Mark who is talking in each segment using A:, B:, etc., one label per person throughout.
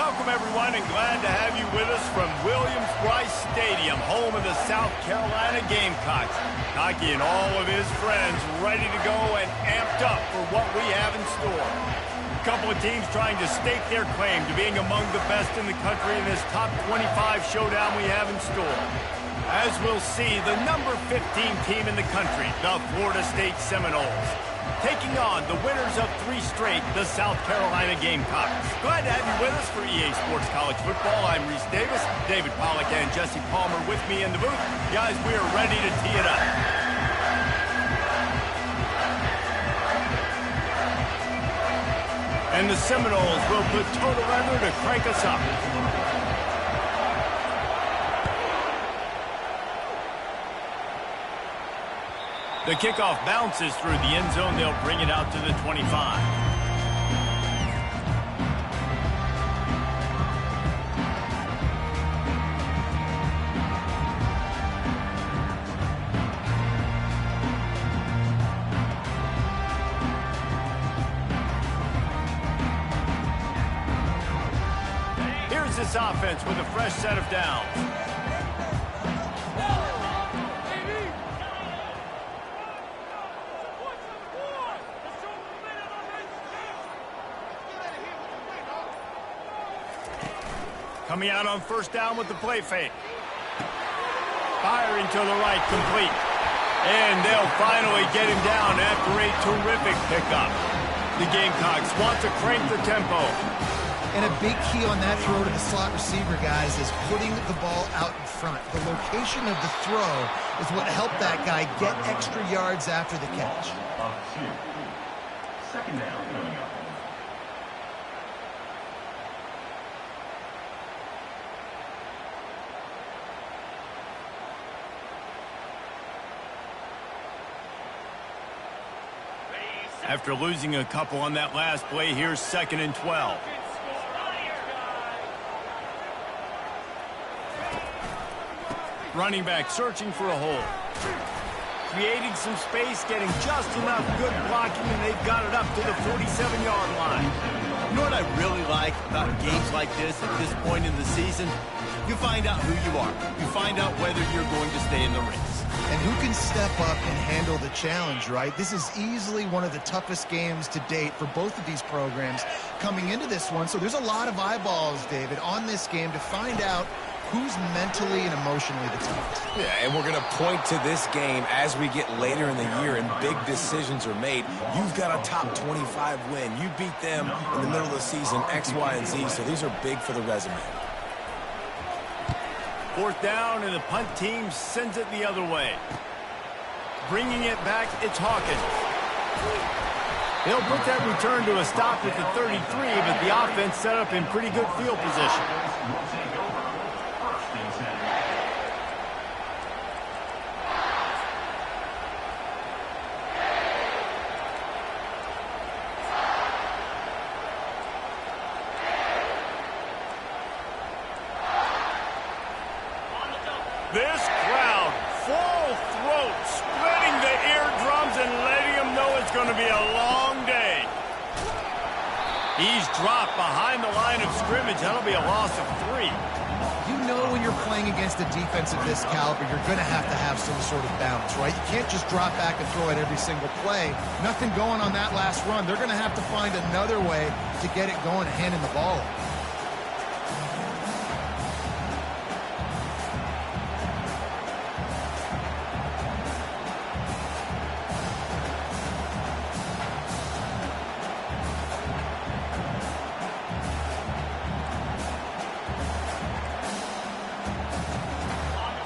A: Welcome, everyone, and glad to have you with us from Williams-Brice Stadium, home of the South Carolina Gamecocks. Hockey and all of his friends ready to go and amped up for what we have in store. A couple of teams trying to stake their claim to being among the best in the country in this top 25 showdown we have in store. As we'll see, the number 15 team in the country, the Florida State Seminoles, taking on the winners of 3 straight, the South Carolina Gamecocks. Glad to have you with us for EA Sports College Football. I'm Reese Davis, David Pollack and Jesse Palmer with me in the booth. Guys, we are ready to tee it up. And the Seminoles will put total effort to crank us up. The kickoff bounces through the end zone. They'll bring it out to the 25. Here's this offense with a fresh set of downs. Coming out on first down with the play fake. Firing to the right, complete. And they'll finally get him down after a terrific pickup. The Gamecocks want to crank the tempo.
B: And a big key on that throw to the slot receiver, guys, is putting the ball out in front. The location of the throw is what helped that guy get extra yards after the catch.
C: Second down coming up.
A: After losing a couple on that last play, here's 2nd and 12. Running back searching for a hole. Creating some space, getting just enough good blocking, and they've got it up to the 47-yard line. You know what I really like about games like this at this point in the season? You find out who you are. You find out whether you're going to stay in the race.
B: And who can step up and handle the challenge, right? This is easily one of the toughest games to date for both of these programs coming into this one. So there's a lot of eyeballs, David, on this game to find out who's mentally and emotionally the toughest.
D: Yeah, and we're going to point to this game as we get later in the year and big decisions are made. You've got a top 25 win. You beat them in the middle of the season, X, Y, and Z, so these are big for the resume.
A: 4th down, and the punt team sends it the other way. Bringing it back, it's Hawkins. They'll put that return to a stop at the 33, but the offense set up in pretty good field position. This crowd, full throat, splitting the eardrums and letting them know it's going to be a long day. He's dropped behind the line of scrimmage. That'll be a loss of 3.
B: You know when you're playing against a defense of this caliber, you're going to have some sort of balance, right? You can't just drop back and throw it every single play. Nothing going on that last run. They're going to have to find another way to get it going and handing the ball.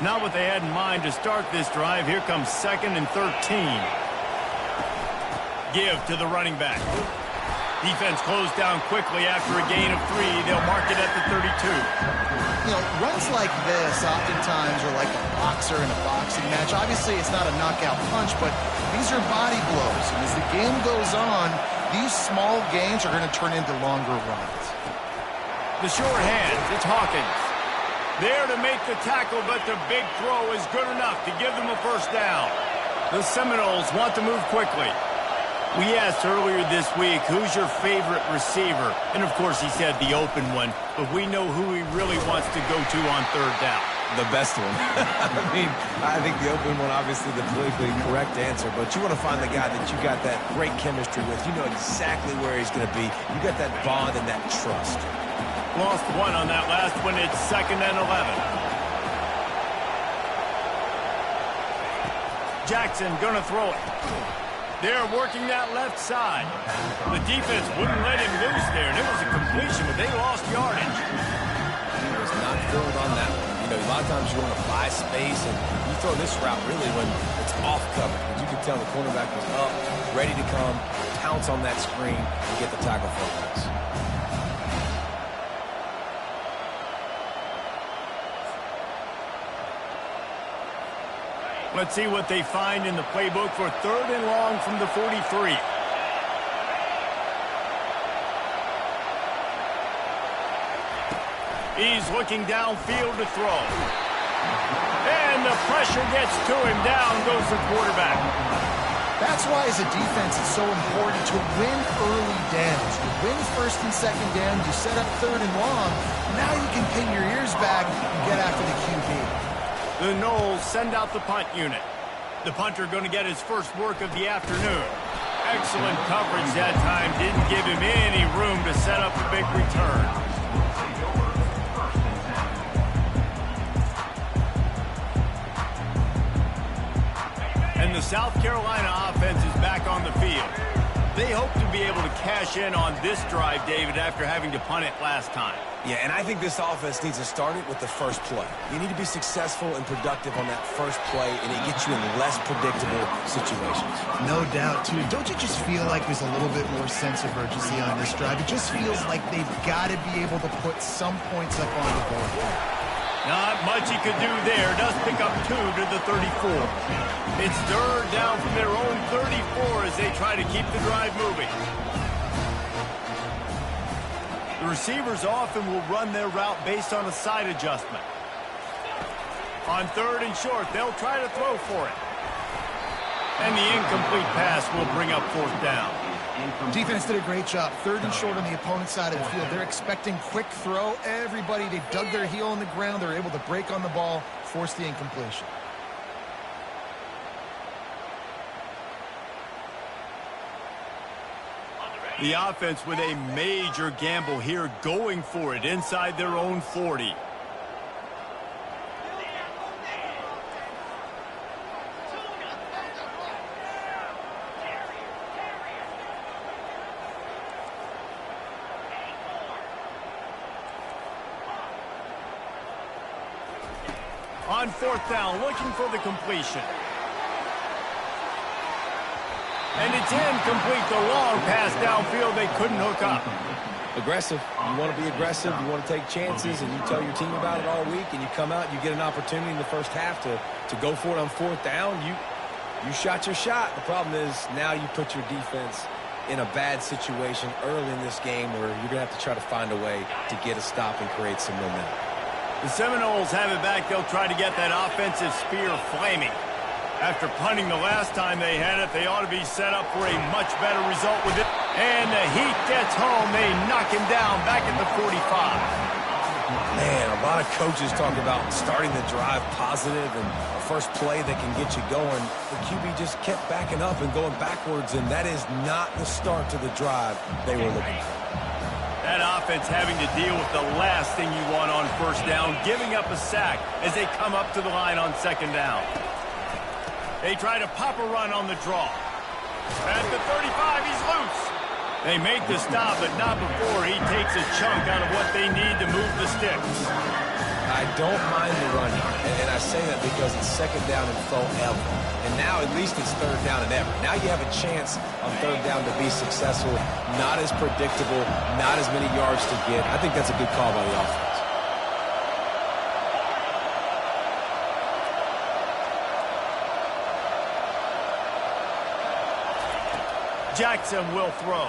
A: Not what they had in mind to start this drive. Here comes 2nd and 13. Give to the running back. Defense closed down quickly after a gain of 3. They'll mark it at the 32.
B: You know, runs like this oftentimes are like a boxer in a boxing match. Obviously, it's not a knockout punch, but these are body blows. And as the game goes on, these small gains are going to turn into longer runs.
A: The short hands, it's Hawkins. There to make the tackle, but the big throw is good enough to give them a first down. The Seminoles want to move quickly. We asked earlier this week, who's your favorite receiver? And, of course, he said the open one. But we know who he really wants to go to on third down.
D: The best one. I think the open one, obviously the politically correct answer, but you want to find the guy that you got that great chemistry with. You know exactly where he's going to be. You got that bond and that trust.
A: Lost one on that last one. It's 2nd and 11. Jackson going to throw it. They're working that left side. The defense wouldn't let him loose there, and it was a completion, but they lost yardage.
D: He was not filled on that one. You know, a lot of times you want to buy space, and you throw this route really when it's off cover. But you can tell the cornerback was up, ready to come, pounce on that screen, and get the tackle for a pass.
A: Let's see what they find in the playbook for 3rd and long from the 43. He's looking downfield to throw. And the pressure gets to him. Down goes the quarterback.
B: That's why, as a defense, it's so important to win early downs. You win 1st and 2nd down, you set up 3rd and long. Now you can pin your ears back and get after the QB.
A: The Knowles send out the punt unit. The punter going to get his first work of the afternoon. Excellent coverage that time. Didn't give him any room to set up a big return. And the South Carolina offense is back on the field. They hope to be able to cash in on this drive, David, after having to punt it last time.
D: Yeah, and I think this offense needs to start it with the first play. You need to be successful and productive on that first play, and it gets you in less predictable situations.
B: No doubt, too. Don't you just feel like there's a little bit more sense of urgency on this drive? It just feels like they've got to be able to put some points up on the board.
A: Not much he could do there. Does pick up 2 to the 34. It's 3rd down from their own 34 as they try to keep the drive moving. The receivers often will run their route based on a side adjustment. On 3rd and short, they'll try to throw for it. And the incomplete pass will bring up 4th down.
B: Defense did a great job. 3rd and short on the opponent's side of the field. They're expecting quick throw. Everybody, they dug their heel on the ground. They're able to break on the ball, force the incompletion.
A: The offense with a major gamble here, going for it inside their own 40. On 4th down, looking for the completion. And it's incomplete. The long pass downfield, they couldn't hook up.
D: Aggressive. You want to be aggressive. You want to take chances, and you tell your team about it all week, and you come out, you get an opportunity in the first half to go for it on 4th down. You shot your shot. The problem is now you put your defense in a bad situation early in this game where you're going to have to try to find a way to get a stop and create some momentum.
A: The Seminoles have it back. They'll try to get that offensive spear flaming. After punting the last time they had it, they ought to be set up for a much better result with it. And the heat gets home. They knock him down back at the 45.
D: Man, a lot of coaches talk about starting the drive positive and a first play that can get you going. The QB just kept backing up and going backwards, and that is not the start to the drive they were looking for.
A: That offense having to deal with the last thing you want on 1st down, giving up a sack as they come up to the line on 2nd down. They try to pop a run on the draw. At the 35, he's loose. They make the stop, but not before he takes a chunk out of what they need to move the sticks.
D: I don't mind the run here, and I say that because it's 2nd down and forever. And now at least it's 3rd down and ever. Now you have a chance on 3rd down to be successful. Not as predictable, not as many yards to get. I think that's a good call by the offense.
A: Jackson will throw.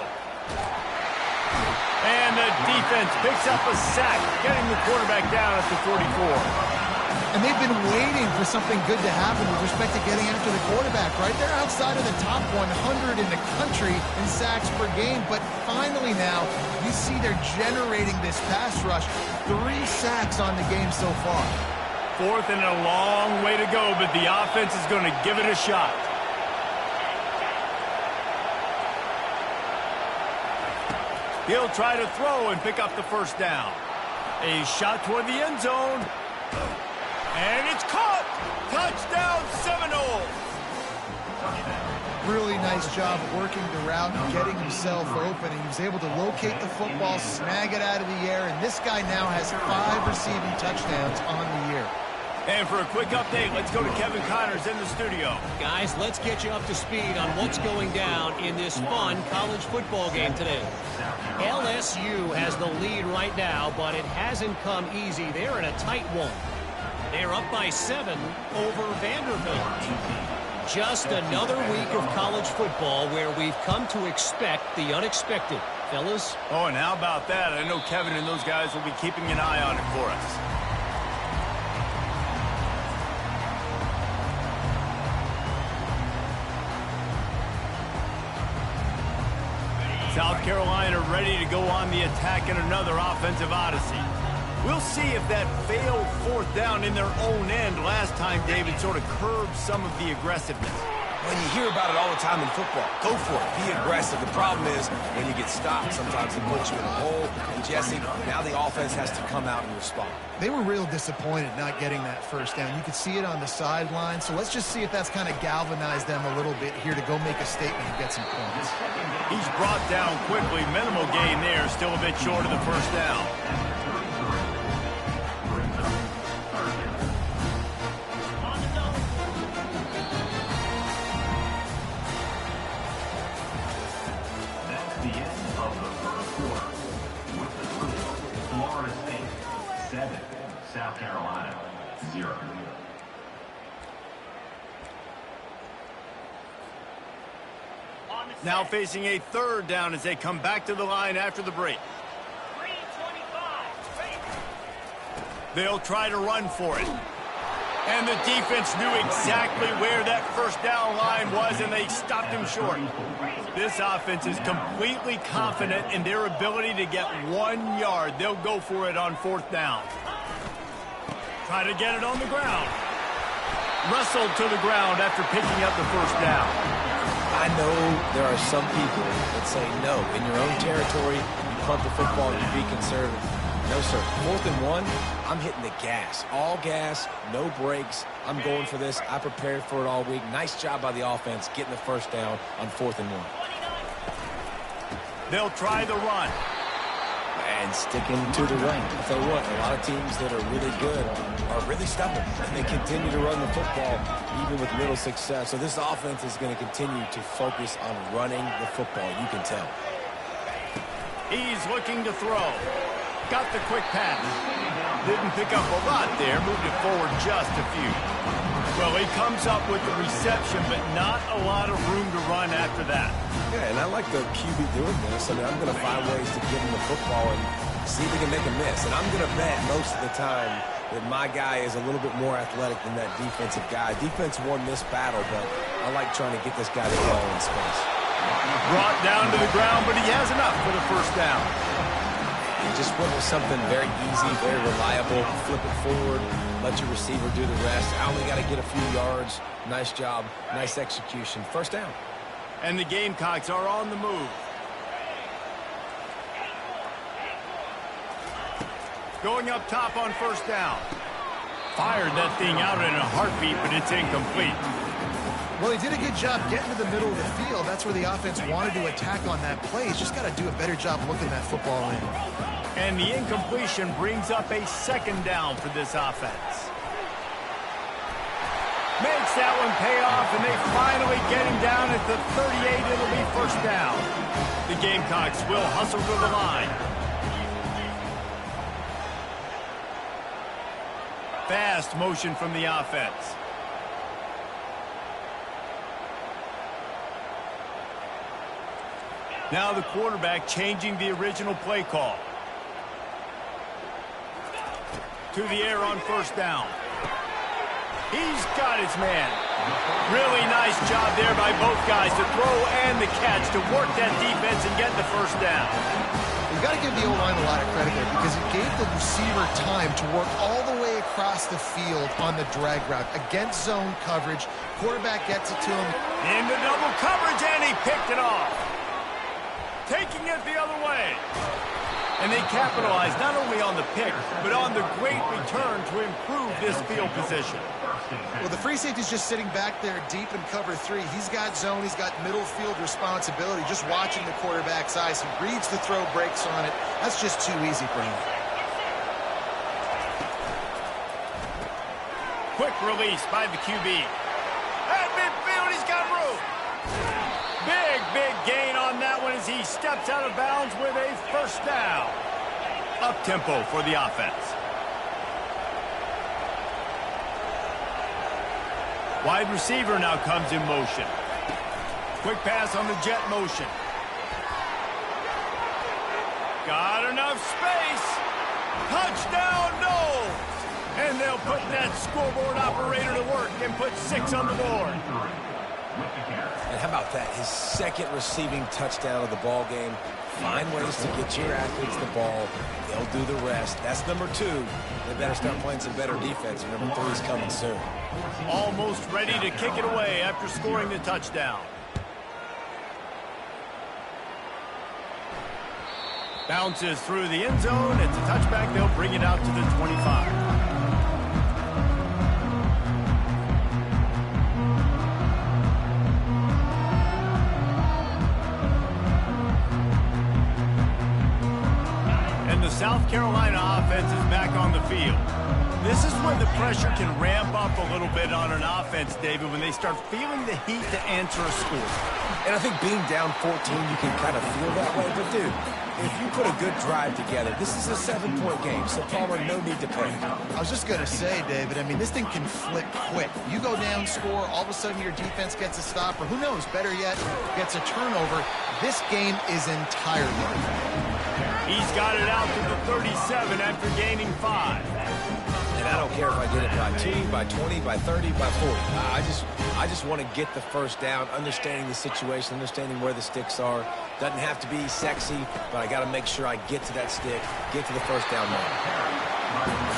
A: And the defense picks up a sack, getting the quarterback down at the 44.
B: And they've been waiting for something good to happen with respect to getting after the quarterback, right? They're outside of the top 100 in the country in sacks per game, but finally now you see they're generating this pass rush. 3 sacks on the game so far.
A: 4th and a long way to go, but the offense is going to give it a shot. He'll try to throw and pick up the first down. A shot toward the end zone. And it's caught! Touchdown Seminoles!
B: Really nice job working the route and getting himself open. And he was able to locate the football, snag it out of the air, and this guy now has 5 receiving touchdowns on the year.
A: And for a quick update, let's go to Kevin Connors in the studio.
C: Guys, let's get you up to speed on what's going down in this fun college football game today. LSU has the lead right now, but it hasn't come easy. They're in a tight one. They're up by 7 over Vanderbilt. Just another week of college football where we've come to expect the unexpected. Fellas?
A: Oh, and how about that? I know Kevin and those guys will be keeping an eye on it for us. South Carolina ready to go on the attack in another offensive odyssey. We'll see if that failed 4th down in their own end last time, David, sort of curbed some of the aggressiveness.
D: When you hear about it all the time in football, go for it. Be aggressive. The problem is when you get stopped, sometimes it puts you in a hole. And, Jesse, now the offense has to come out and respond.
B: They were real disappointed not getting that first down. You could see it on the sideline. So let's just see if that's kind of galvanized them a little bit here to go make a statement and get some points.
A: He's brought down quickly. Minimal gain there. Still a bit short of the first down.
E: South Carolina, 0.
A: Now facing a 3rd down as they come back to the line after the break. They'll try to run for it. And the defense knew exactly where that first down line was, and they stopped him short. This offense is completely confident in their ability to get 1 yard. They'll go for it on 4th down. Try to get it on the ground. Wrestled to the ground after picking up the first down.
D: I know there are some people that say, no, in your own territory, you punt the football, you be conservative. No, sir. 4th and 1, I'm hitting the gas. All gas, no brakes. I'm going for this. I prepared for it all week. Nice job by the offense getting the first down on 4th and 1.
A: They'll try the run.
D: And sticking to the run. I'll tell you what, a lot of teams that are really good are really stubborn. And they continue to run the football even with little success. So this offense is going to continue to focus on running the football. You can tell.
A: He's looking to throw. Got the quick pass. Didn't pick up a lot there. Moved it forward just a few. Well, he comes up with the reception, but not a lot of room to run after that.
D: Yeah, and I like the QB doing this. I mean, I'm going to find ways to give him the football and see if he can make a miss. And I'm going to bet most of the time that my guy is a little bit more athletic than that defensive guy. Defense won this battle, but I like trying to get this guy to go in space.
A: Brought down to the ground, but he has enough for the first down.
D: And just went with something very easy, very reliable. Flip it forward, let your receiver do the rest. I only got to get a few yards. Nice job, nice execution. First down.
A: And the Gamecocks are on the move. Going up top on first down. Fired that thing out in a heartbeat, but it's incomplete.
B: Well, he did a good job getting to the middle of the field. That's where the offense wanted to attack on that play. He's just got to do a better job looking that football in.
A: And the incompletion brings up a 2nd down for this offense. Makes that one pay off, and they finally get him down at the 38. It'll be first down. The Gamecocks will hustle to the line. Fast motion from the offense. Now the quarterback changing the original play call. To the air on first down. He's got his man. Really nice job there by both guys to throw and the catch to work that defense and get the first down.
B: You've got to give the O-line a lot of credit there because it gave the receiver time to work all the way across the field on the drag route. Against zone coverage, quarterback gets it to him.
A: Into double coverage, and he picked it off. Taking it the other way. And they capitalized not only on the pick, but on the great return to improve this field position.
B: Well, the free safety's just sitting back there deep in cover 3. He's got zone. He's got middle field responsibility. Just watching the quarterback's eyes. He reads the throw, breaks on it. That's just too easy for him.
A: Quick release by the QB. At midfield, he's got room. Big gain on that one as he steps out of bounds with a first down. Up-tempo for the offense. Wide receiver now comes in motion. Quick pass on the jet motion. Got enough space. Touchdown, no! And they'll put that scoreboard operator to work and put 6 on the board.
D: And how about that? His second receiving touchdown of the ball game. Find ways to get your athletes the ball. They'll do the rest. That's number 2. They better start playing some better defense. And number 3 is coming soon.
A: Almost ready to kick it away after scoring the touchdown. Bounces through the end zone. It's a touchback. They'll bring it out to the 25. South Carolina offense is back on the field. This is when the pressure can ramp up a little bit on an offense, David, when they start feeling the heat to answer a score.
D: And I think being down 14, you can kind of feel that way. But, dude, if you put a good drive together, this is a 7-point game, so Palmer, no need to panic.
B: I was just going to say, David, I mean, this thing can flip quick. You go down, score, all of a sudden your defense gets a stop, or who knows, better yet, gets a turnover. This game is entirely different.
A: He's got it out to the 37 after gaining 5.
D: And I don't care if I get it by 2, by 20, by 30, by 40. I just want to get the first down, understanding the situation, understanding where the sticks are. Doesn't have to be sexy, but I got to make sure I get to that stick, get to the first down moment.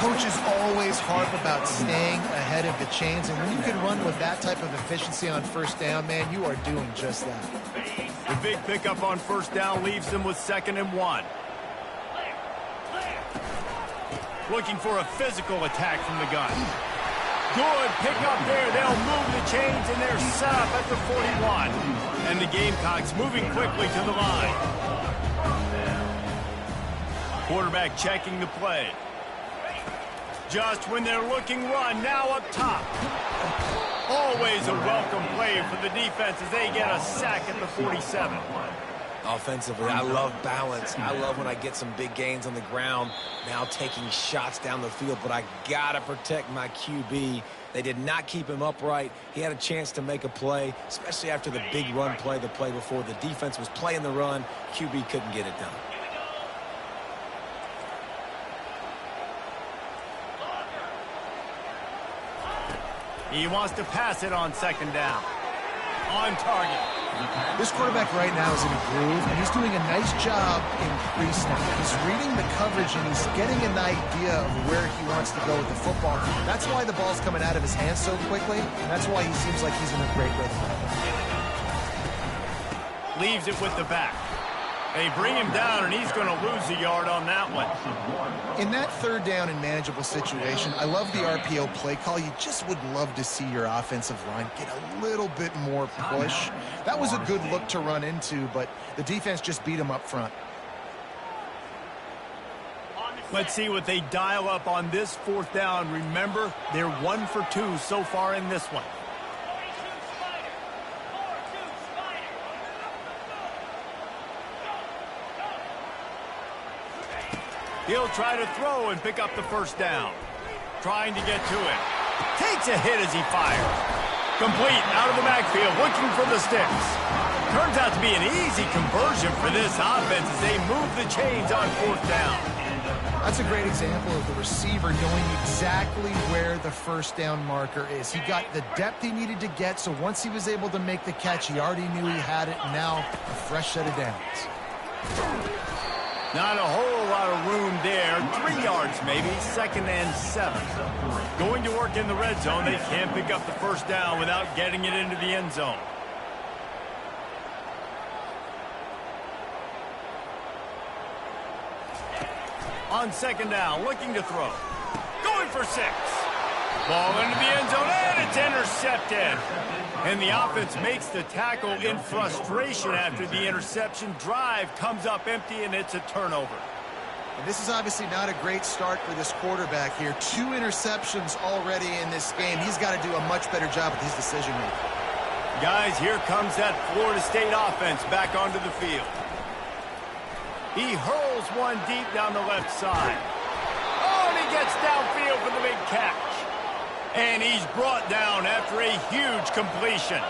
B: Coaches always harp about staying ahead of the chains, and when you can run with that type of efficiency on first down, man, you are doing just that.
A: The big pickup on first down leaves them with 2nd and 1. Looking for a physical attack from the gun. Good pickup there. They'll move the chains, and they're set up at the 41. And the Gamecocks moving quickly to the line. Quarterback checking the play. Just when they're looking run, now up top. Always a welcome play for the defense as they get a sack at the 47.
D: Offensively, I love balance. I love when I get some big gains on the ground, now taking shots down the field, but I got to protect my QB. They did not keep him upright. He had a chance to make a play, especially after the big run play, the play before. The defense was playing the run. QB couldn't get it done.
A: He wants to pass it on 2nd down. On target.
B: This quarterback right now is in a groove, and he's doing a nice job in pre-snap. He's reading the coverage, and he's getting an idea of where he wants to go with the football. That's why the ball's coming out of his hands so quickly, and that's why he seems like he's in a great rhythm.
A: Leaves it with the back. They bring him down, and he's going to lose a yard on that one.
B: In that 3rd down and manageable situation, I love the RPO play call. You just would love to see your offensive line get a little bit more push. That was a good look to run into, but the defense just beat him up front.
A: Let's see what they dial up on this 4th down. Remember, they're 1 for 2 so far in this one. He'll try to throw and pick up the first down. Trying to get to it. Takes a hit as he fires. Complete out of the backfield, looking for the sticks. Turns out to be an easy conversion for this offense as they move the chains on 4th down.
B: That's a great example of the receiver knowing exactly where the first down marker is. He got the depth he needed to get, so once he was able to make the catch, he already knew he had it, and now a fresh set of downs.
A: Not a whole lot of room there. 3 yards maybe, 2nd and 7. Going to work in the red zone. They can't pick up the first down without getting it into the end zone. On 2nd down, looking to throw. Going for 6. Ball into the end zone, and it's intercepted. And the offense makes the tackle in frustration after the interception. Drive comes up empty, and it's a turnover.
B: And this is obviously not a great start for this quarterback here. 2 interceptions already in this game. He's got to do a much better job with his decision-making.
A: Guys, here comes that Florida State offense back onto the field. He hurls one deep down the left side. Oh, and he gets downfield for the big catch. And he's brought down after a huge completion.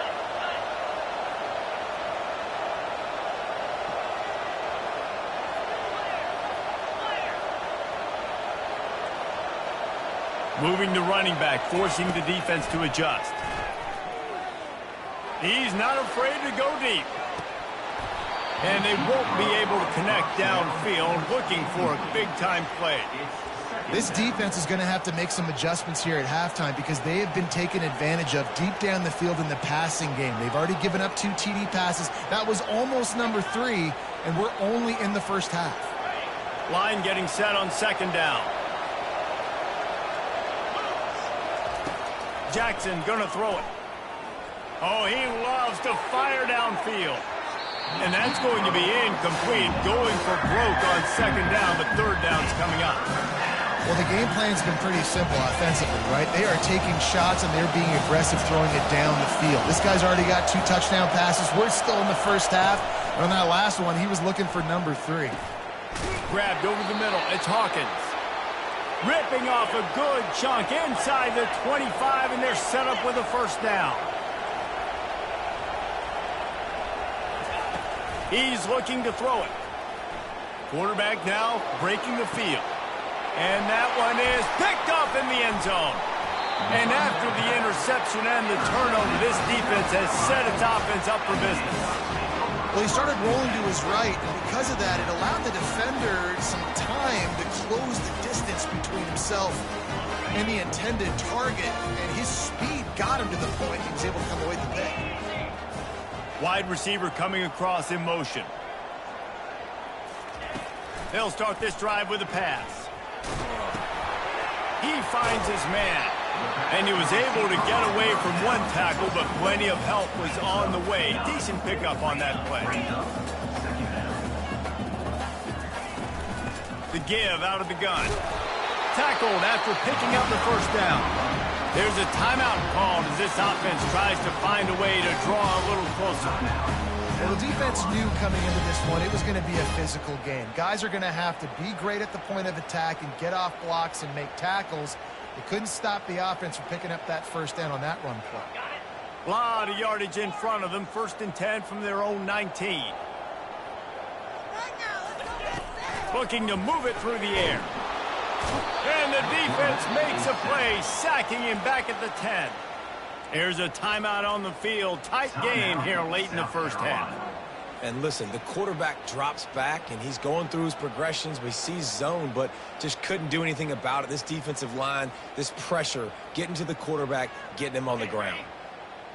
A: Moving the running back, forcing the defense to adjust. He's not afraid to go deep. And they won't be able to connect downfield, looking for a big-time play.
B: This defense is going to have to make some adjustments here at halftime because they have been taken advantage of deep down the field in the passing game. They've already given up 2 TD passes. That was almost number 3, and we're only in the first half.
A: Line getting set on 2nd down. Jackson going to throw it. Oh, he loves to fire downfield. And that's going to be incomplete. Going for broke on 2nd down, but 3rd down's coming up.
B: Well, the game plan's been pretty simple offensively, right? They are taking shots and they're being aggressive throwing it down the field. This guy's already got 2 touchdown passes. We're still in the first half. And on that last one, he was looking for number 3.
A: Grabbed over the middle. It's Hawkins. Ripping off a good chunk inside the 25, and they're set up with a first down. He's looking to throw it. Quarterback now breaking the field. And that one is picked off in the end zone. And after the interception and the turnover, this defense has set its offense up for business.
B: Well, he started rolling to his right, and because of that, it allowed the defender some time to close the distance between himself and the intended target. And his speed got him to the point he was able to come away with the pick.
A: Wide receiver coming across in motion. They'll start this drive with a pass. He finds his man, and he was able to get away from one tackle, but plenty of help was on the way. Decent pickup on that play. The give out of the gun. Tackled after picking up the first down. There's a timeout called as this offense tries to find a way to draw a little closer.
B: Well, the defense knew coming into this one it was going to be a physical game. Guys are going to have to be great at the point of attack and get off blocks and make tackles. They couldn't stop the offense from picking up that first down on that run play.
A: A lot of yardage in front of them. 1st and 10 from their own 19. Looking to move it through the air. And the defense makes a play, sacking him back at the 10. Here's a timeout on the field. Tight game here late in the first half.
D: And listen, the quarterback drops back, and he's going through his progressions. We see zone, but just couldn't do anything about it. This defensive line, this pressure, getting to the quarterback, getting him on the ground.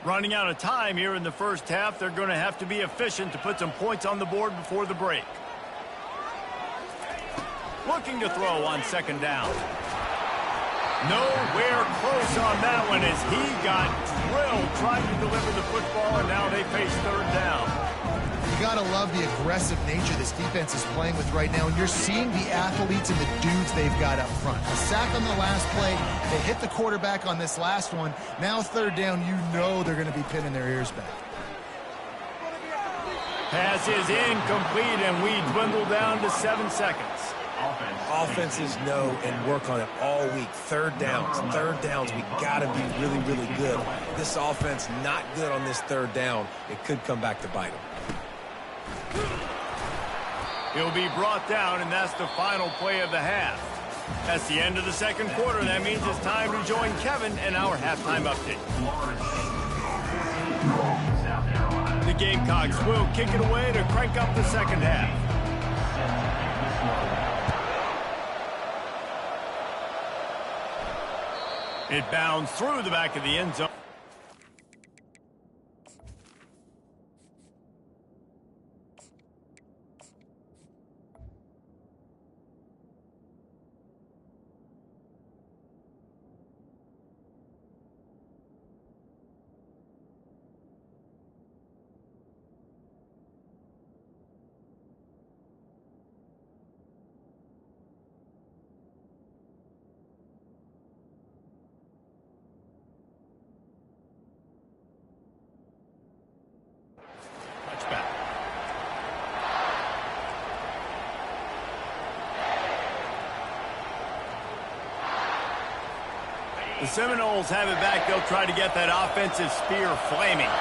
A: Running out of time here in the first half. They're going to have to be efficient to put some points on the board before the break. Looking to throw on 2nd down. Nowhere close on that one as he got drilled trying to deliver the football, and now they face 3rd down.
B: You got to love the aggressive nature this defense is playing with right now, and you're seeing the athletes and the dudes they've got up front. A sack on the last play. They hit the quarterback on this last one. Now 3rd down, you know they're going to be pinning their ears back.
A: Pass is incomplete, and we dwindle down to 7 seconds.
D: Offenses know and work on it all week. 3rd downs, we got to be really, really good. This offense not good on this 3rd down. It could come back to bite them.
A: He'll be brought down, and that's the final play of the half. That's the end of the second quarter. That means it's time to join Kevin in our halftime update. The Gamecocks will kick it away to crank up the second half. It bounds through the back of the end zone. The Seminoles have it back. They'll try to get that offensive spear flaming.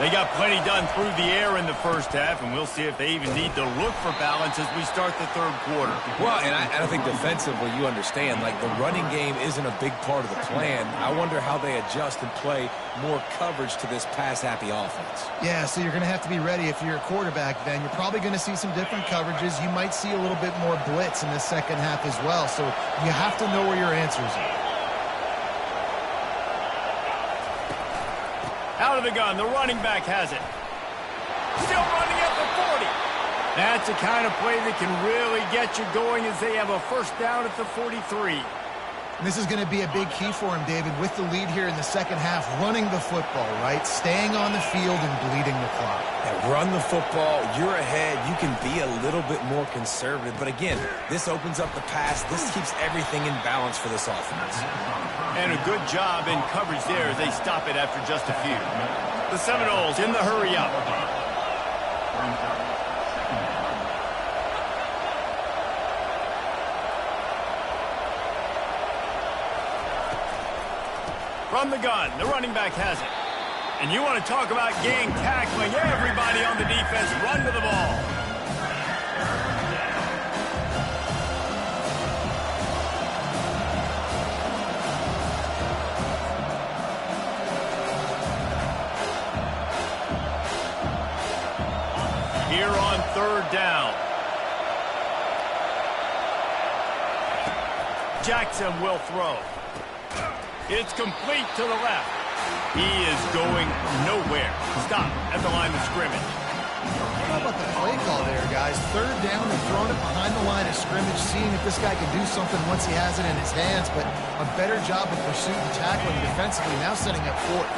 A: They got plenty done through the air in the first half, and we'll see if they even need to look for balance as we start the third quarter.
D: Well, and I think defensively, you understand, like the running game isn't a big part of the plan. I wonder how they adjust and play more coverage to this pass-happy offense.
B: Yeah, so you're going to have to be ready if you're a quarterback then. You're probably going to see some different coverages. You might see a little bit more blitz in the second half as well, so you have to know where your answers are.
A: Out of the gun, the running back has it. Still running at the 40. That's the kind of play that can really get you going as they have a first down at the 43.
B: And this is going to be a big key for him, David, with the lead here in the second half, running the football, right? Staying on the field and bleeding the clock.
D: Yeah, run the football, you're ahead, you can be a little bit more conservative. But again, this opens up the pass. This keeps everything in balance for this offense.
A: And a good job in coverage there as they stop it after just a few. The Seminoles in the hurry up. From the gun, the running back has it. And you want to talk about gang tackling. Everybody on the defense run to the ball. Here on third down. Jackson will throw. It's complete to the left. He is going nowhere. Stop at the line of scrimmage.
B: How about the play call there, guys? Third down and throwing it behind the line of scrimmage, seeing if this guy can do something once he has it in his hands, but a better job of pursuit and tackling defensively, now setting up fourth.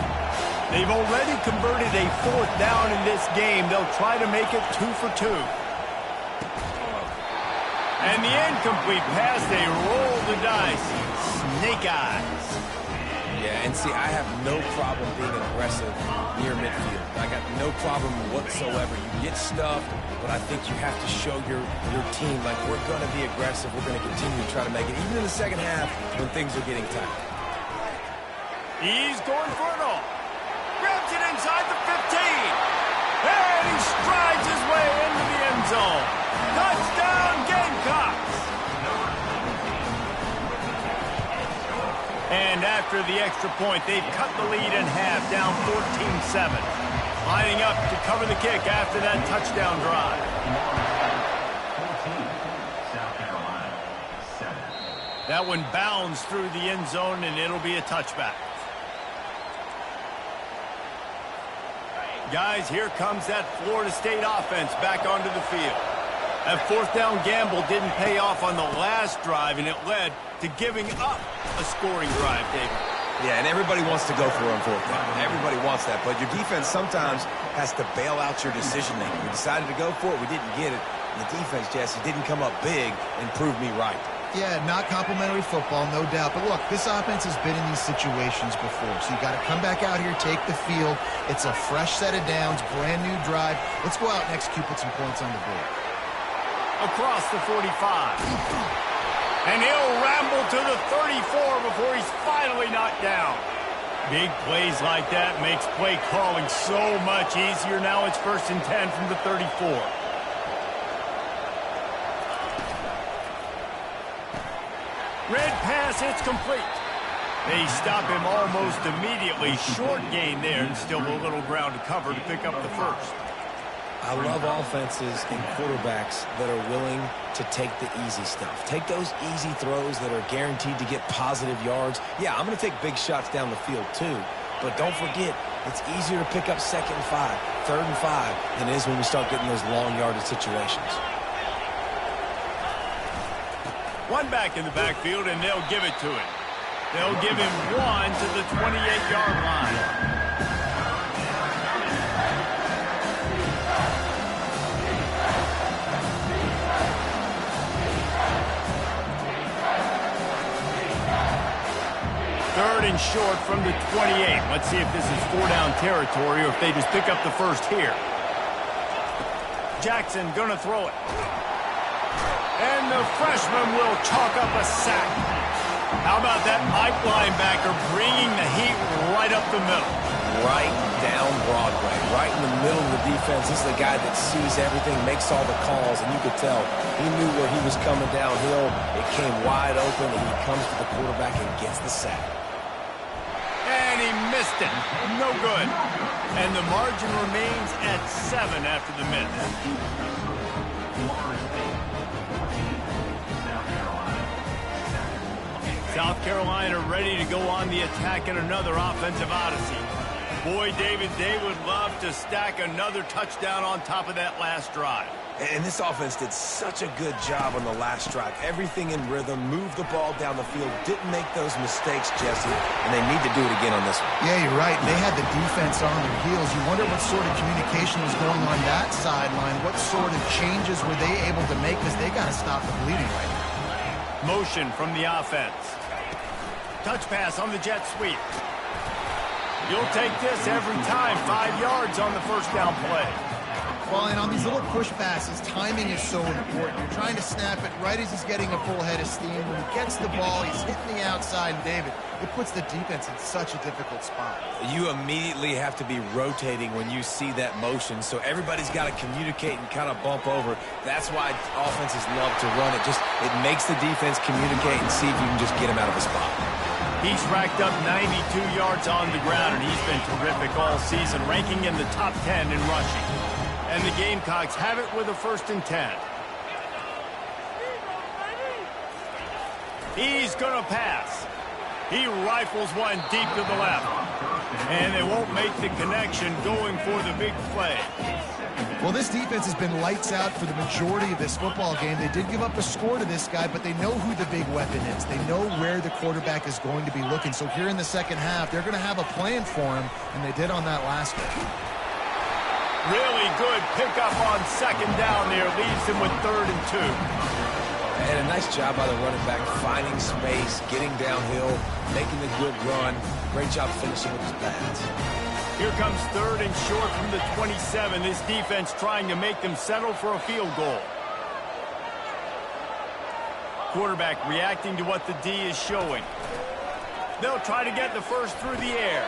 A: They've already converted a fourth down in this game. They'll try to make it 2 for 2. And the incomplete pass, they roll the dice. Snake eyes.
D: Yeah, and see, I have no problem being aggressive near midfield. I got no problem whatsoever. You get stuffed, but I think you have to show your team, like, we're going to be aggressive. We're going to continue to try to make it, even in the second half when things are getting tight.
A: He's going for it all. Grabs it inside the 15. And he strides his way into the end zone. Touchdown, Gamecocks. And after the extra point, they've cut the lead in half, down 14-7. Lining up to cover the kick after that touchdown drive.
E: 14, South Carolina, 7.
A: That one bounds through the end zone, and it'll be a touchback. Guys, here comes that Florida State offense back onto the field. That fourth down gamble didn't pay off on the last drive, and it led to giving up a scoring drive, David.
D: Yeah, and everybody wants to go for it on fourth down. Everybody wants that, but your defense sometimes has to bail out your decision-making. We decided to go for it. We didn't get it. And the defense, Jesse, didn't come up big and prove me right.
B: Yeah, not complimentary football, no doubt. But look, this offense has been in these situations before. So you got to come back out here, take the field. It's a fresh set of downs, brand new drive. Let's go out and execute, put some points on the board.
A: Across the 45. And he'll ramble to the 34 before he's finally knocked down. Big plays like that makes play calling so much easier. Now it's 1st and 10 from the 34. pass, it's complete. They stop him almost immediately. Short gain there, and still a little ground to cover to pick up the first.
D: I love offenses and quarterbacks that are willing to take the easy stuff. Take those easy throws that are guaranteed to get positive yards. Yeah, I'm going to take big shots down the field too. But don't forget, it's easier to pick up 2nd and 5, 3rd and 5 than it is when we start getting those long yardage situations.
A: One back in the backfield, and they'll give it to him. They'll give him one to the 28-yard line. Third and short from the 28. Let's see if this is 4-down territory or if they just pick up the first here. Jackson gonna throw it. And the freshman will chalk up a sack. How about that Mike linebacker bringing the heat right up the middle?
D: Right down Broadway, right in the middle of the defense. This is the guy that sees everything, makes all the calls, and you could tell he knew where he was coming downhill. It came wide open, and he comes to the quarterback and gets the sack.
A: And he missed it. No good. And the margin remains at 7 after the miss. South Carolina ready to go on the attack in another offensive odyssey. Boy, David, they would love to stack another touchdown on top of that last drive.
D: And this offense did such a good job on the last drive. Everything in rhythm, moved the ball down the field, didn't make those mistakes, Jesse, and they need to do it again on this one.
B: Yeah, you're right. They had the defense on their heels. You wonder what sort of communication was going on that sideline. What sort of changes were they able to make, because they got to stop the bleeding right now.
A: Motion from the offense. Touch pass on the jet sweep. You'll take this every time. 5 yards on the first down play.
B: Well, and on these little push passes, timing is so important. You're trying to snap it right as he's getting a full head of steam. When he gets the ball, he's hitting the outside. And David, it puts the defense in such a difficult spot.
D: You immediately have to be rotating when you see that motion, so everybody's got to communicate and kind of bump over. That's why offenses love to run it. It makes the defense communicate and see if you can just get him out of a spot.
A: He's racked up 92 yards on the ground, and he's been terrific all season, ranking in the top 10 in rushing. And the Gamecocks have it with a 1st and 10. He's going to pass. He rifles one deep to the left. And they won't make the connection going for the big play.
B: Well, this defense has been lights out for the majority of this football game. They did give up a score to this guy, but they know who the big weapon is. They know where the quarterback is going to be looking. So here in the second half, they're going to have a plan for him, and they did on that last one.
A: Really good pickup on 2nd down there. Leaves him with 3rd and 2.
D: And a nice job by the running back, finding space, getting downhill, making the good run. Great job finishing with his pads.
A: Here comes 3rd and short from the 27. This defense trying to make them settle for a field goal. Quarterback reacting to what the D is showing. They'll try to get the first through the air.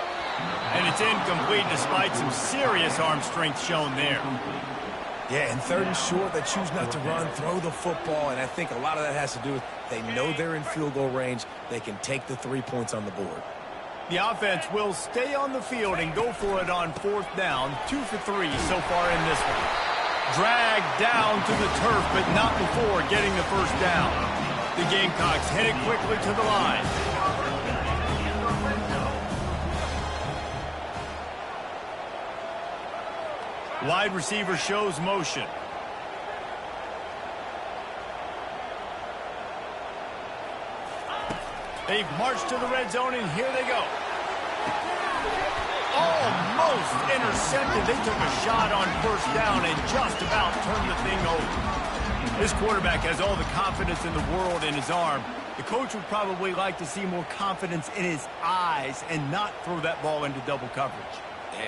A: And it's incomplete despite some serious arm strength shown there.
D: Yeah, and 3rd and short, they choose not to run, throw the football, and I think a lot of that has to do with they know they're in field goal range. They can take the 3 points on the board.
A: The offense will stay on the field and go for it on 4th down. 2 for 3 so far in this one. Dragged down to the turf, but not before getting the first down. The Gamecocks headed quickly to the line. Wide receiver shows motion. They've marched to the red zone, and here they go. Almost intercepted. They took a shot on 1st down and just about turned the thing over. This quarterback has all the confidence in the world in his arm. The coach would probably like to see more confidence in his eyes and not throw that ball into double coverage.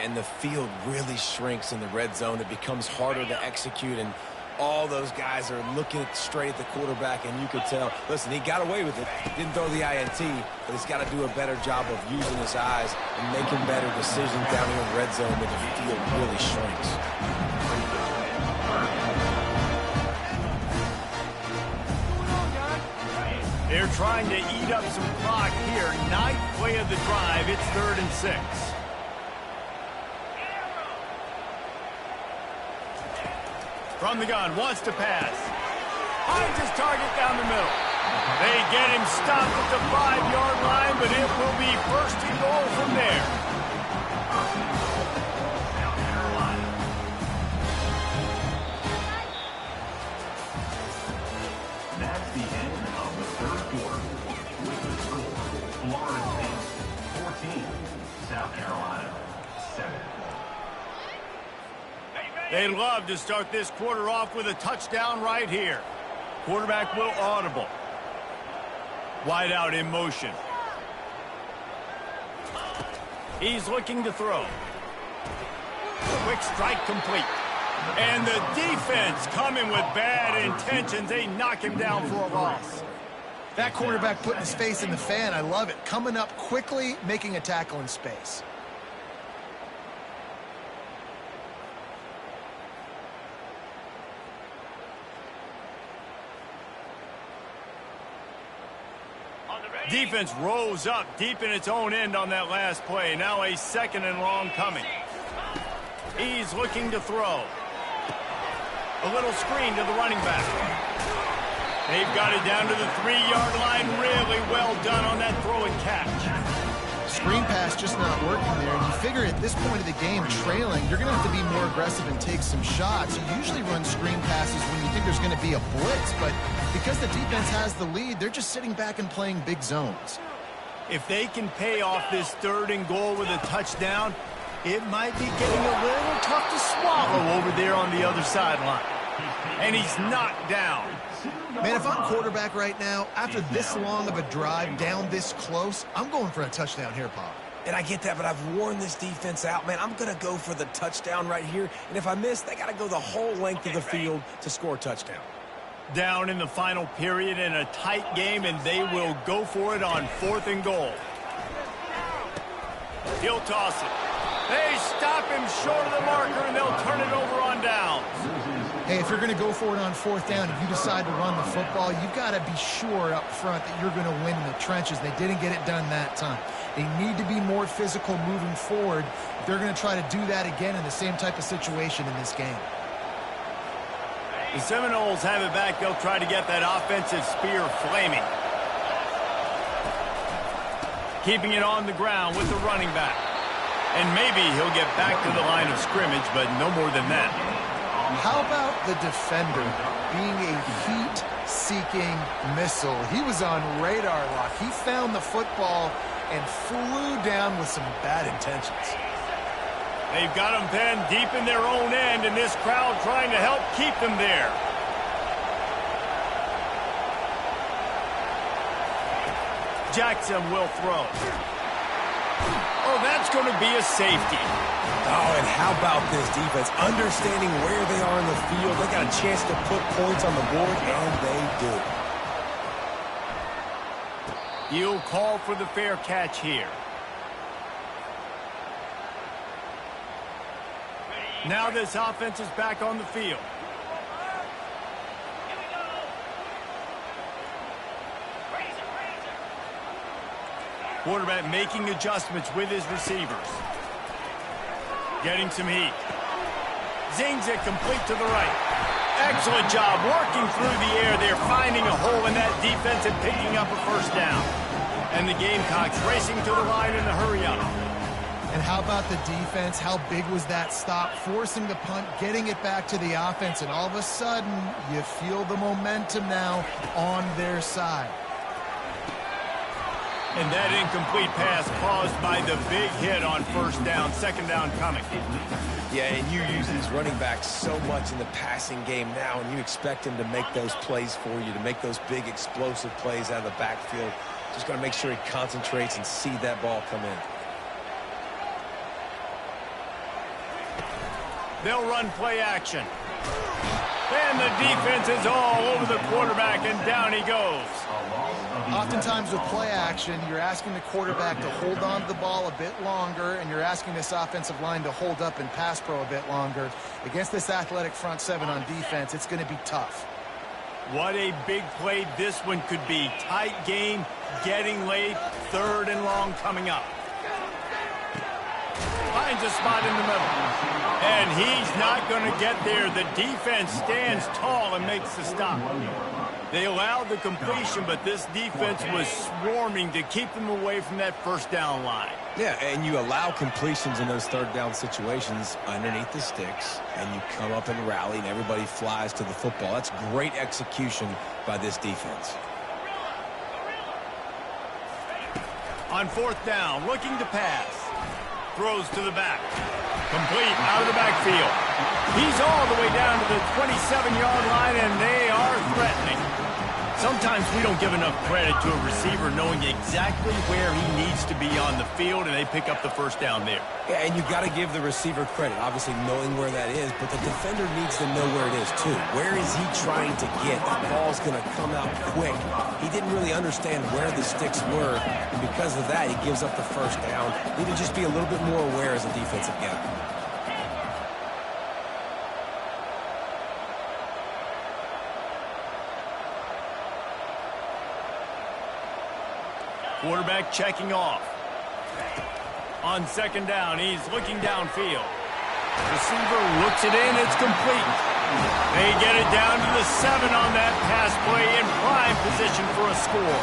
D: And the field really shrinks in the red zone. It becomes harder to execute, and all those guys are looking straight at the quarterback, and you could tell, listen, he got away with it. Didn't throw the INT, but he's got to do a better job of using his eyes and making better decisions down here in the red zone when the field really shrinks.
A: They're trying to eat up some clock here. Ninth play of the drive. It's 3rd and 6. From the gun, wants to pass. Finds his target down the middle. They get him stopped at the 5-yard line, but it will be 1st and goal from there.
E: That's the end of the 3rd quarter. With the score, Florida State 14, South Carolina 7.
A: They'd love to start this quarter off with a touchdown right here. Quarterback will audible. Wide out in motion. He's looking to throw. Quick strike complete. And the defense coming with bad intentions. They knock him down for a loss.
B: That quarterback putting his face in the fan, I love it. Coming up quickly, making a tackle in space.
A: Defense rose up deep in its own end on that last play. Now a 2nd and long coming. He's looking to throw. A little screen to the running back. They've got it down to the 3-yard line. Really well done on that throw and catch.
B: Screen pass just not working there. And you figure at this point of the game, trailing, you're going to have to be more aggressive and take some shots. You usually run screen passes when you think there's going to be a blitz, but because the defense has the lead, they're just sitting back and playing big zones.
A: If they can pay off this 3rd and goal with a touchdown, it might be getting a little tough to swallow over there on the other sideline. And he's knocked down.
B: Man, if I'm quarterback right now, after this long of a drive down this close, I'm going for a touchdown here, Pop.
D: And I get that, but I've worn this defense out, man. I'm going to go for the touchdown right here. And if I miss, they got to go the whole length of the field to score a touchdown.
A: Down in the final period in a tight game, and they will go for it on 4th and goal. He'll toss it. They stop him short of the marker, and they'll turn it over on downs.
B: Hey, if you're going to go for it on 4th down, if you decide to run the football, you've got to be sure up front that you're going to win in the trenches. They didn't get it done that time. They need to be more physical moving forward if they're going to try to do that again in the same type of situation in this game.
A: The Seminoles have it back. They'll try to get that offensive spear flaming. Keeping it on the ground with the running back. And maybe he'll get back to the line of scrimmage, but no more than that.
B: How about the defender being a heat-seeking missile? He was on radar lock. He found the football and flew down with some bad intentions.
A: They've got them pinned deep in their own end, and this crowd trying to help keep them there. Jackson will throw. Oh, that's going to be a safety.
D: Oh, and how about this defense? Understanding where they are in the field. They got a chance to put points on the board, and they do.
A: He'll call for the fair catch here. Now this offense is back on the field. Quarterback making adjustments with his receivers. Getting some heat. Zings it complete to the right. Excellent job working through the air. They're finding a hole in that defense and picking up a 1st down. And the Gamecocks racing to the line in the hurry-up.
B: And how about the defense? How big was that stop? Forcing the punt, getting it back to the offense, and all of a sudden, you feel the momentum now on their side.
A: And that incomplete pass caused by the big hit on 1st down, 2nd down coming.
D: Yeah, and you use these running backs so much in the passing game now, and you expect him to make those plays for you, to make those big explosive plays out of the backfield. Just got to make sure he concentrates and see that ball come in.
A: They'll run play action. And the defense is all over the quarterback, and down he goes.
B: Oftentimes with play action, you're asking the quarterback to hold on to the ball a bit longer, and you're asking this offensive line to hold up in pass pro a bit longer. Against this athletic front 7 on defense, it's going to be tough.
A: What a big play this one could be. Tight game, getting late, 3rd and long coming up. Finds a spot in the middle. And he's not going to get there. The defense stands tall and makes the stop. They allowed the completion, but this defense was swarming to keep them away from that first down line.
D: Yeah, and you allow completions in those 3rd down situations underneath the sticks, and you come up and rally, and everybody flies to the football. That's great execution by this defense.
A: On 4th down, looking to pass. Throws to the back. Complete out of the backfield. He's all the way down to the 27-yard line, and they are threatening. Sometimes we don't give enough credit to a receiver knowing exactly where he needs to be on the field, and they pick up the first down there.
D: Yeah, and you've got to give the receiver credit, obviously knowing where that is, but the defender needs to know where it is too. Where is he trying to get? That ball's going to come out quick. He didn't really understand where the sticks were, and because of that, he gives up the first down. Need to just be a little bit more aware as a defensive guy.
A: Quarterback checking off. On 2nd down, he's looking downfield. Receiver looks it in, it's complete. They get it down to the 7 on that pass play in prime position for a score.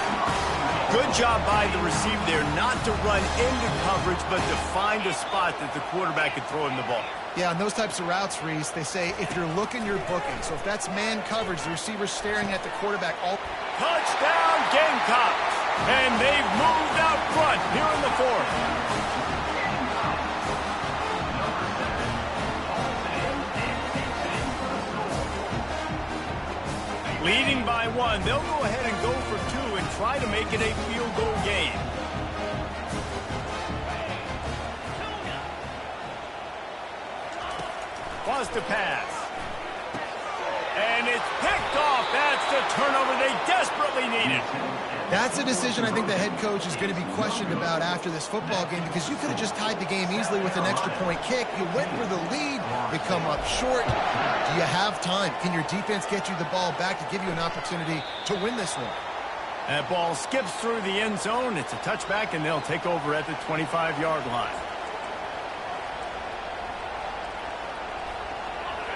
A: Good job by the receiver there not to run into coverage, but to find a spot that the quarterback could throw him the ball.
B: Yeah, on those types of routes, Reese, they say if you're looking, you're booking. So if that's man coverage, the receiver's staring at the quarterback all...
A: Touchdown, Gamecocks! And they've moved out front here in the 4th. Leading by 1, they'll go ahead and go for 2 and try to make it a field goal game. Wants to pass. And it's picked off. That's the turnover they desperately needed.
B: That's a decision I think the head coach is going to be questioned about after this football game, because you could have just tied the game easily with an extra point kick. You went for the lead. You come up short. Do you have time? Can your defense get you the ball back to give you an opportunity to win this one?
A: That ball skips through the end zone. It's a touchback, and they'll take over at the 25-yard line.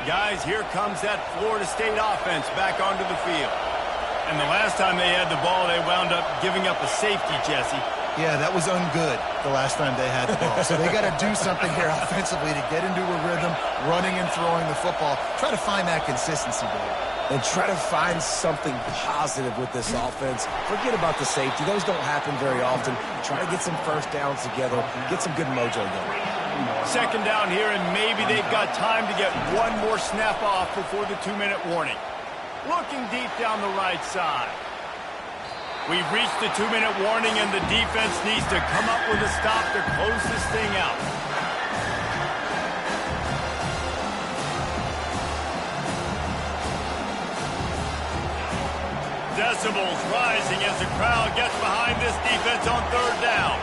A: Guys, here comes that Florida State offense back onto the field. And the last time they had the ball, they wound up giving up a safety, Jesse.
B: Yeah, that was ungood the last time they had the ball. So they got to do something here offensively to get into a rhythm, running and throwing the football. Try to find that consistency, Dave.
D: And try to find something positive with this offense. Forget about the safety. Those don't happen very often. Try to get some first downs together. Get some good mojo going.
A: 2nd down here, and maybe they've got time to get one more snap off before the 2-minute warning. Looking deep down the right side. We've reached the 2-minute warning, and the defense needs to come up with a stop to close this thing out. Decibels rising as the crowd gets behind this defense on 3rd down.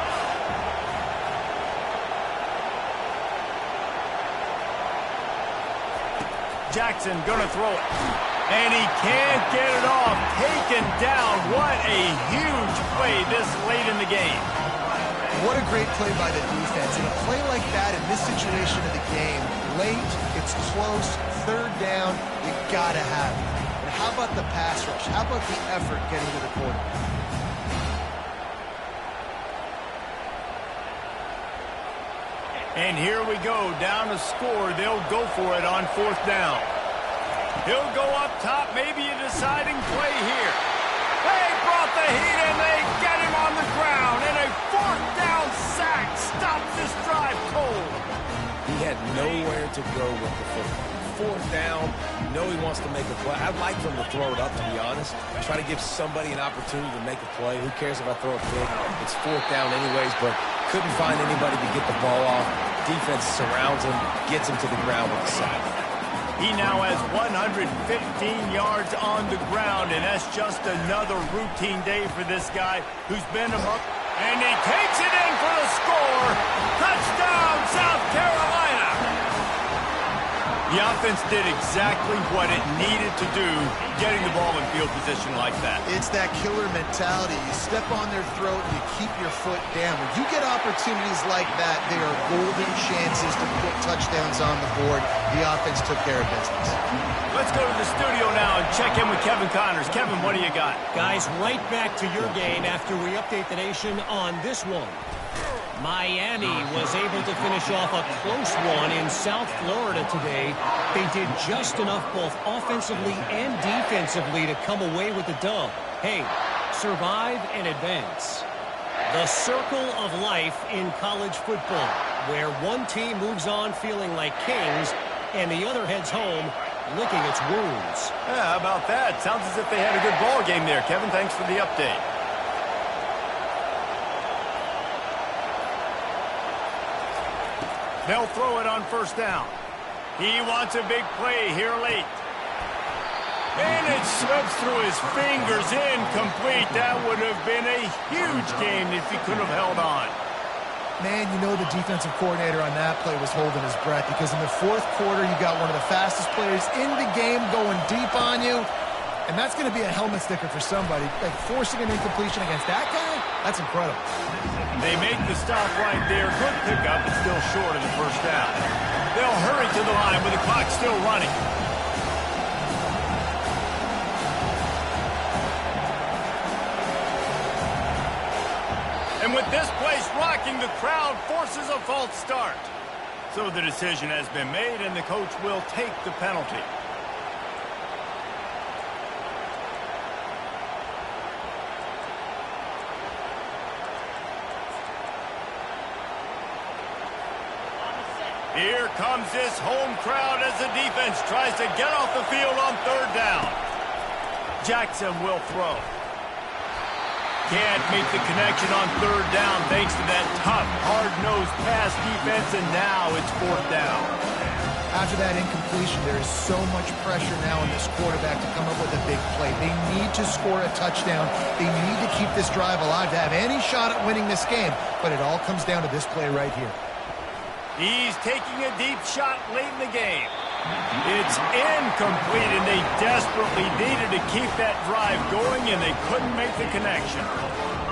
A: Jackson gonna throw it. And he can't get it off. Taken down. What a huge play this late in the game.
B: What a great play by the defense. And a play like that in this situation of the game, late, it's close, 3rd down, you gotta have it. And how about the pass rush? How about the effort getting to the quarterback?
A: And here we go, down to score. They'll go for it on 4th down. He'll go up top, maybe a deciding play here. They brought the heat and they get him on the ground. And a 4th down sack stops this drive cold.
D: He had nowhere to go with the football. 4th down, you know he wants to make a play. I'd like for him to throw it up, to be honest. Try to give somebody an opportunity to make a play. Who cares if I throw it big? It's 4th down anyways, but couldn't find anybody to get the ball off. Defense surrounds him, gets him to the ground with the sack.
A: He now has 115 yards on the ground, and that's just another routine day for this guy who's been among... And he takes it in for the... 'Touchdown, South Carolina! The offense did exactly what it needed to do, getting the ball in field position like that.
B: It's that killer mentality. You step on their throat and you keep your foot down. When you get opportunities like that, they are golden chances to put touchdowns on the board. The offense took care of business.
A: Let's go to the studio now and check in with Kevin Connors. Kevin, what do you got?
C: Guys, right back to your game after we update the nation on this one. Miami was able to finish off a close one in South Florida today. They did just enough both offensively and defensively to come away with the dub. Hey, survive and advance. The circle of life in college football, where one team moves on feeling like kings and the other heads home licking its wounds.
A: Yeah, how about that? Sounds as if they had a good ball game there. Kevin, thanks for the update. They'll throw it on first down. He wants a big play here late. And it slips through his fingers, incomplete. That would have been a huge game if he could have held on.
B: Man, you know the defensive coordinator on that play was holding his breath, because in the fourth quarter, you got one of the fastest players in the game going deep on you. And that's going to be a helmet sticker for somebody. Like, forcing an incompletion against that guy, that's incredible.
A: They make the stop right there. Good pickup, but still short of the first down. They'll hurry to the line with the clock still running. And with this place rocking, the crowd forces a false start. So the decision has been made, and the coach will take the penalty. Here comes this home crowd as the defense tries to get off the field on third down. Jackson will throw. Can't make the connection on third down thanks to that tough, hard-nosed pass defense, and now it's fourth down.
B: After that incompletion, there is so much pressure now on this quarterback to come up with a big play. They need to score a touchdown. They need to keep this drive alive to have any shot at winning this game. But it all comes down to this play right here.
A: He's taking a deep shot late in the game. It's incomplete, and they desperately needed to keep that drive going, and they couldn't make the connection.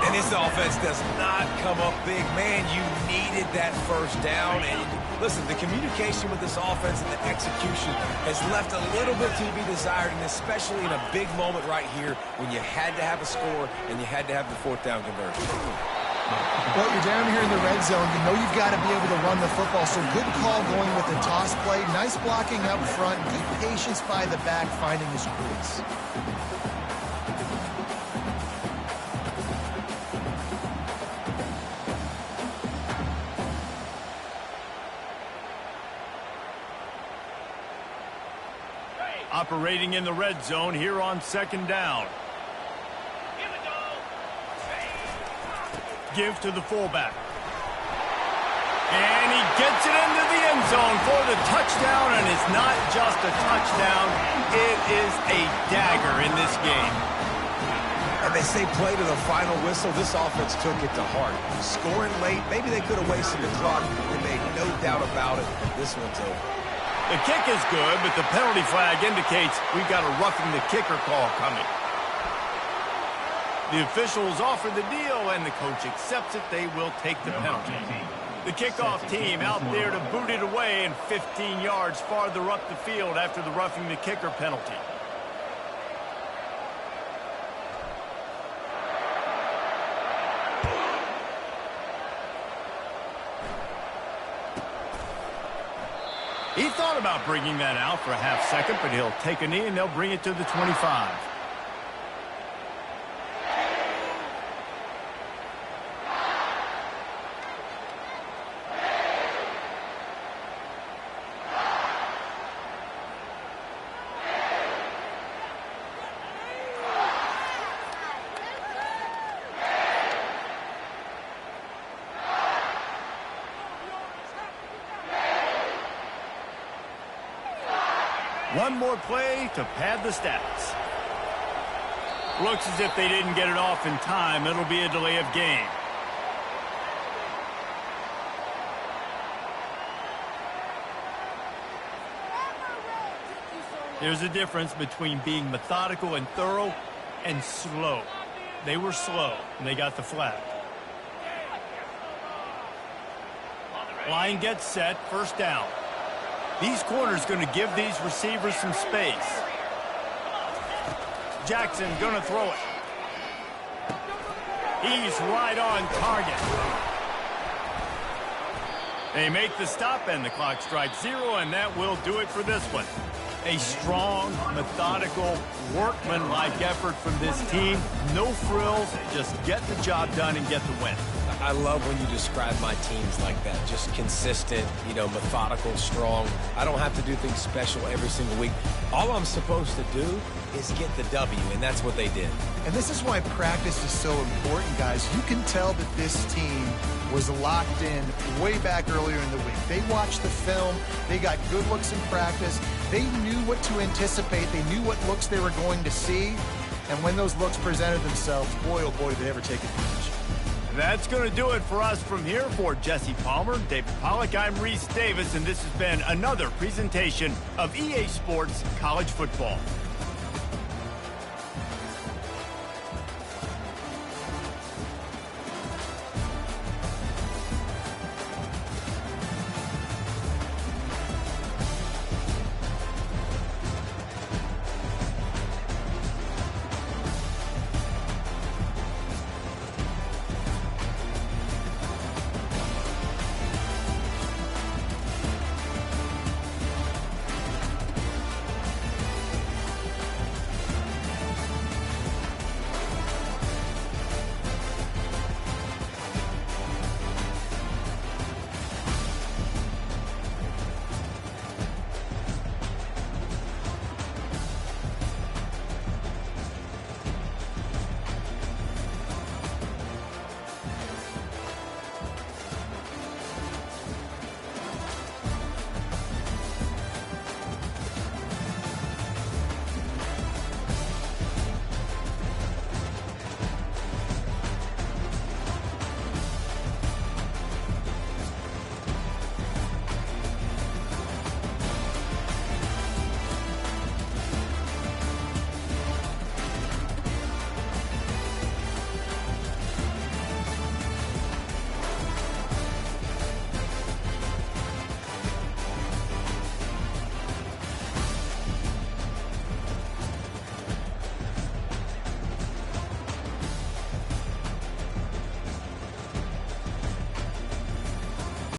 D: And this offense does not come up big. Man, you needed that first down. And listen, the communication with this offense and the execution has left a little bit to be desired, and especially in a big moment right here when you had to have a score and you had to have the fourth down conversion.
B: Well, you're down here in the red zone. You know you've got to be able to run the football, so good call going with the toss play. Nice blocking up front. Good patience by the back, finding his crease.
A: Operating in the red zone here on second down. Give to the fullback. And he gets it into the end zone for the touchdown, and it's not just a touchdown, it is a dagger in this game.
D: And they say play to the final whistle. This offense took it to heart. Scoring late, maybe they could have wasted the clock. They made no doubt about it. This one's over.
A: The kick is good, but the penalty flag indicates we've got a roughing the kicker call coming. The officials offer the deal, and the coach accepts it. They will take the penalty. The kickoff team out there to boot it away, and 15 yards farther up the field after the roughing the kicker penalty. He thought about bringing that out for a half second, but he'll take a knee, and they'll bring it to the 25. One more play to pad the stats. Looks as if they didn't get it off in time. It'll be a delay of game. There's a difference between being methodical and thorough and slow. They were slow, and they got the flag. Line gets set, first down. These corners going to give these receivers some space. Jackson going to throw it. He's right on target. They make the stop, and the clock strikes 0, and that will do it for this one. A strong, methodical, workman-like effort from this team. No frills, just get the job done and get the win.
D: I love when you describe my teams like that. Just consistent, methodical, strong. I don't have to do things special every single week. All I'm supposed to do is get the W, and that's what they did.
B: And this is why practice is so important, guys. You can tell that this team was locked in way back earlier in the week. They watched the film. They got good looks in practice. They knew what to anticipate. They knew what looks they were going to see. And when those looks presented themselves, boy, oh boy, did they ever take advantage.
A: That's going to do it for us from here. For Jesse Palmer, David Pollack, I'm Reese Davis, and this has been another presentation of EA Sports College Football.